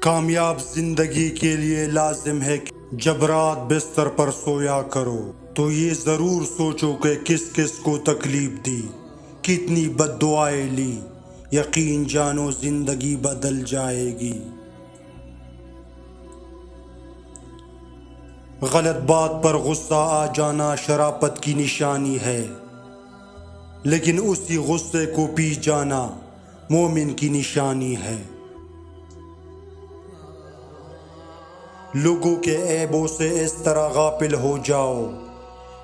کامیاب زندگی کے لیے لازم ہے کہ جب رات بستر پر سویا کرو تو یہ ضرور سوچو کہ کس کس کو تکلیف دی، کتنی بد دعائیں لی۔ یقین جانو زندگی بدل جائے گی۔ غلط بات پر غصہ آ جانا شرافت کی نشانی ہے، لیکن اسی غصے کو پی جانا مومن کی نشانی ہے۔ لوگوں کے عیبوں سے اس طرح غافل ہو جاؤ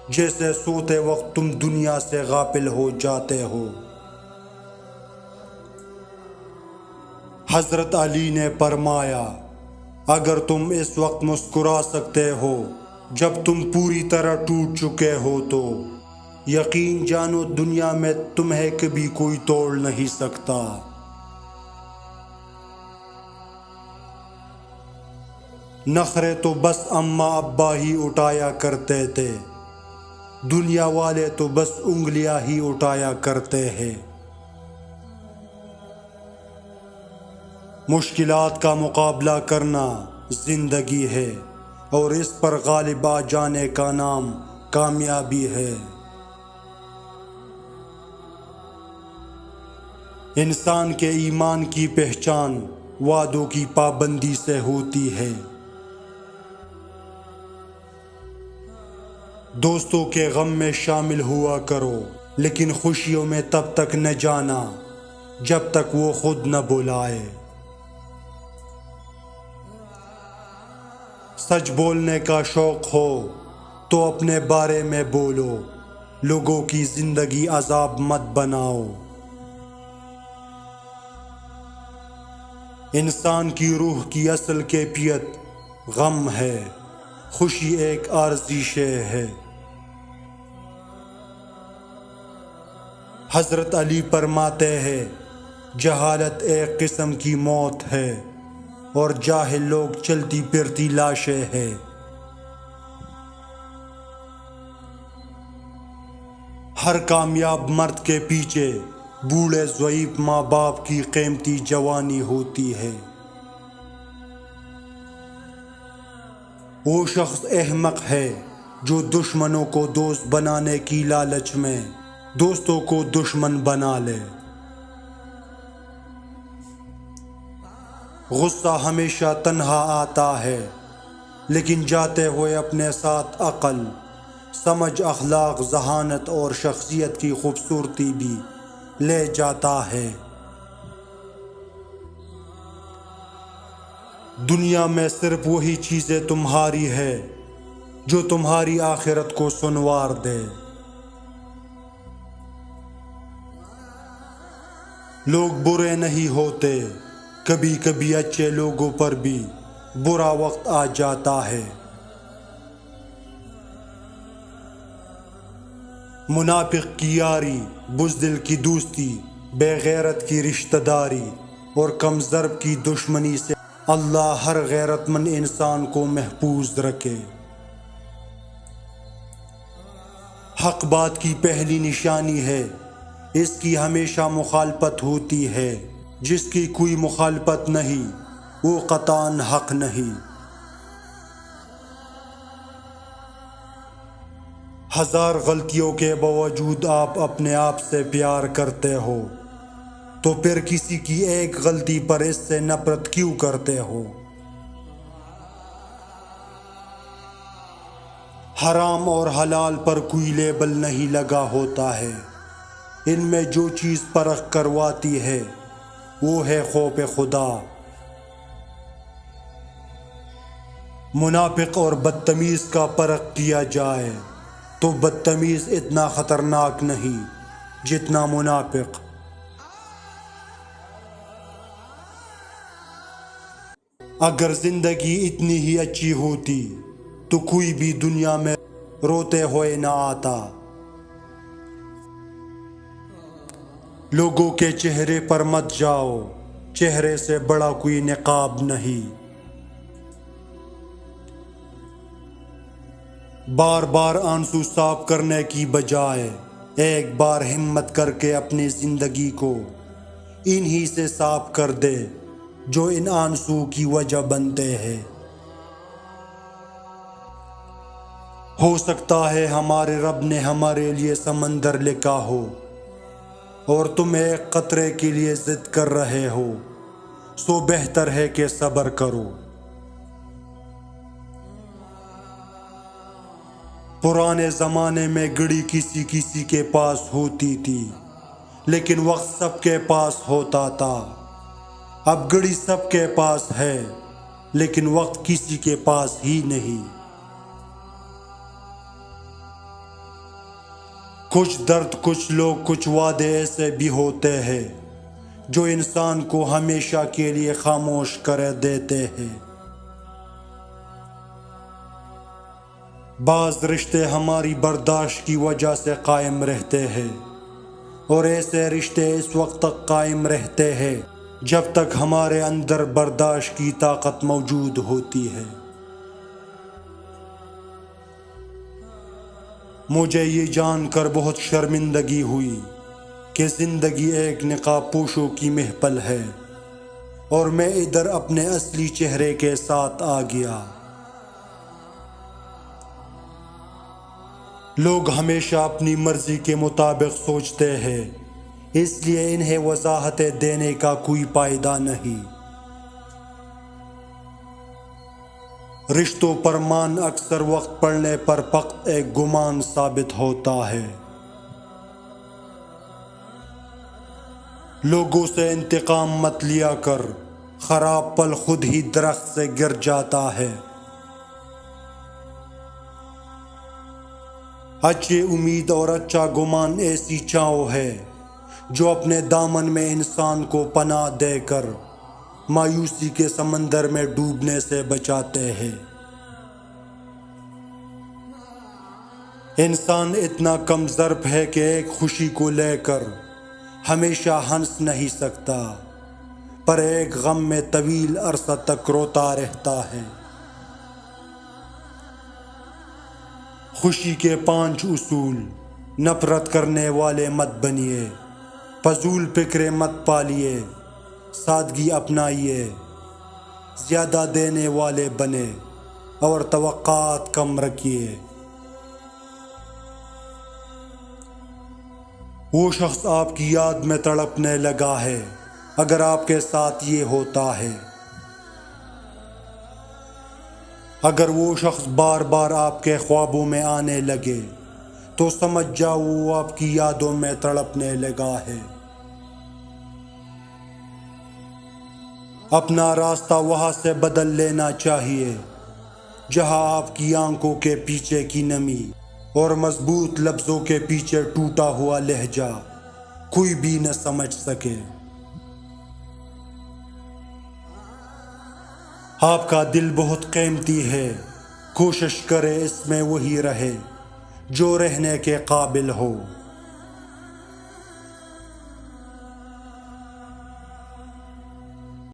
جیسے سوتے وقت تم دنیا سے غافل ہو جاتے ہو۔ حضرت علی نے فرمایا، اگر تم اس وقت مسکرا سکتے ہو جب تم پوری طرح ٹوٹ چکے ہو تو یقین جانو دنیا میں تمہیں کبھی کوئی توڑ نہیں سکتا۔ نخرے تو بس اماں ابا ہی اٹھایا کرتے تھے، دنیا والے تو بس انگلیاں ہی اٹھایا کرتے ہیں۔ مشکلات کا مقابلہ کرنا زندگی ہے، اور اس پر غالب آ جانے کا نام کامیابی ہے۔ انسان کے ایمان کی پہچان وعدوں کی پابندی سے ہوتی ہے۔ دوستوں کے غم میں شامل ہوا کرو، لیکن خوشیوں میں تب تک نہ جانا جب تک وہ خود نہ بلائے۔ سچ بولنے کا شوق ہو تو اپنے بارے میں بولو، لوگوں کی زندگی عذاب مت بناؤ۔ انسان کی روح کی اصل کیفیت غم ہے، خوشی ایک عارضی شے ہے۔ حضرت علی فرماتے ہیں، جہالت ایک قسم کی موت ہے اور جاہل لوگ چلتی پھرتی لاشیں ہیں۔ ہر کامیاب مرد کے پیچھے بوڑھے ضعیف ماں باپ کی قیمتی جوانی ہوتی ہے۔ وہ شخص احمق ہے جو دشمنوں کو دوست بنانے کی لالچ میں دوستوں کو دشمن بنا لے۔ غصہ ہمیشہ تنہا آتا ہے، لیکن جاتے ہوئے اپنے ساتھ عقل، سمجھ، اخلاق، ذہانت اور شخصیت کی خوبصورتی بھی لے جاتا ہے۔ دنیا میں صرف وہی چیزیں تمہاری ہے جو تمہاری آخرت کو سنوار دے۔ لوگ برے نہیں ہوتے، کبھی کبھی اچھے لوگوں پر بھی برا وقت آ جاتا ہے۔ منافق کی یاری، بزدل کی دوستی، بے غیرت کی رشتہ داری اور کم ضرب کی دشمنی سے اللہ ہر غیرت مند انسان کو محفوظ رکھے۔ حق بات کی پہلی نشانی ہے، اس کی ہمیشہ مخالفت ہوتی ہے۔ جس کی کوئی مخالفت نہیں وہ قطعاً حق نہیں۔ ہزار غلطیوں کے باوجود آپ اپنے آپ سے پیار کرتے ہو تو پھر کسی کی ایک غلطی پر اس سے نفرت کیوں کرتے ہو؟ حرام اور حلال پر کوئی لیبل نہیں لگا ہوتا ہے، ان میں جو چیز پرکھ کرواتی ہے وہ ہے خوف خدا۔ منافق اور بدتمیز کا فرق کیا جائے تو بدتمیز اتنا خطرناک نہیں جتنا منافق۔ اگر زندگی اتنی ہی اچھی ہوتی تو کوئی بھی دنیا میں روتے ہوئے نہ آتا۔ لوگوں کے چہرے پر مت جاؤ، چہرے سے بڑا کوئی نقاب نہیں۔ بار بار آنسو صاف کرنے کی بجائے ایک بار ہمت کر کے اپنی زندگی کو انہی سے صاف کر دے جو ان آنسو کی وجہ بنتے ہیں۔ ہو سکتا ہے ہمارے رب نے ہمارے لیے سمندر لکھا ہو اور تم ایک قطرے کے لیے ضد کر رہے ہو، سو بہتر ہے کہ صبر کرو۔ پرانے زمانے میں گھڑی کسی کسی کے پاس ہوتی تھی، لیکن وقت سب کے پاس ہوتا تھا۔ اب گھڑی سب کے پاس ہے، لیکن وقت کسی کے پاس ہی نہیں۔ کچھ درد، کچھ لوگ، کچھ وعدے ایسے بھی ہوتے ہیں جو انسان کو ہمیشہ کے لیے خاموش کر دیتے ہیں۔ بعض رشتے ہماری برداشت کی وجہ سے قائم رہتے ہیں، اور ایسے رشتے اس وقت تک قائم رہتے ہیں جب تک ہمارے اندر برداشت کی طاقت موجود ہوتی ہے۔ مجھے یہ جان کر بہت شرمندگی ہوئی کہ زندگی ایک نقاب پوشوں کی محفل ہے، اور میں ادھر اپنے اصلی چہرے کے ساتھ آ گیا۔ لوگ ہمیشہ اپنی مرضی کے مطابق سوچتے ہیں، اس لیے انہیں وضاحتیں دینے کا کوئی فائدہ نہیں۔ رشتوں پر مان اکثر وقت پڑنے پر فقط ایک گمان ثابت ہوتا ہے۔ لوگوں سے انتقام مت لیا کر، خراب پل خود ہی درخت سے گر جاتا ہے۔ اچھی امید اور اچھا گمان ایسی چھاؤں ہے جو اپنے دامن میں انسان کو پناہ دے کر مایوسی کے سمندر میں ڈوبنے سے بچاتے ہیں۔ انسان اتنا کم ظرف ہے کہ ایک خوشی کو لے کر ہمیشہ ہنس نہیں سکتا، پر ایک غم میں طویل عرصہ تک روتا رہتا ہے۔ خوشی کے 5 اصول: نفرت کرنے والے مت بنیے، فضول فکریں مت پالیے، سادگی اپنائیے، زیادہ دینے والے بنے، اور توقعات کم رکھیے۔ وہ شخص آپ کی یاد میں تڑپنے لگا ہے اگر آپ کے ساتھ یہ ہوتا ہے۔ اگر وہ شخص بار بار آپ کے خوابوں میں آنے لگے تو سمجھ جاؤ وہ آپ کی یادوں میں تڑپنے لگا ہے۔ اپنا راستہ وہاں سے بدل لینا چاہیے جہاں آپ کی آنکھوں کے پیچھے کی نمی اور مضبوط لفظوں کے پیچھے ٹوٹا ہوا لہجہ کوئی بھی نہ سمجھ سکے۔ آپ کا دل بہت قیمتی ہے، کوشش کرے اس میں وہی رہے جو رہنے کے قابل ہو۔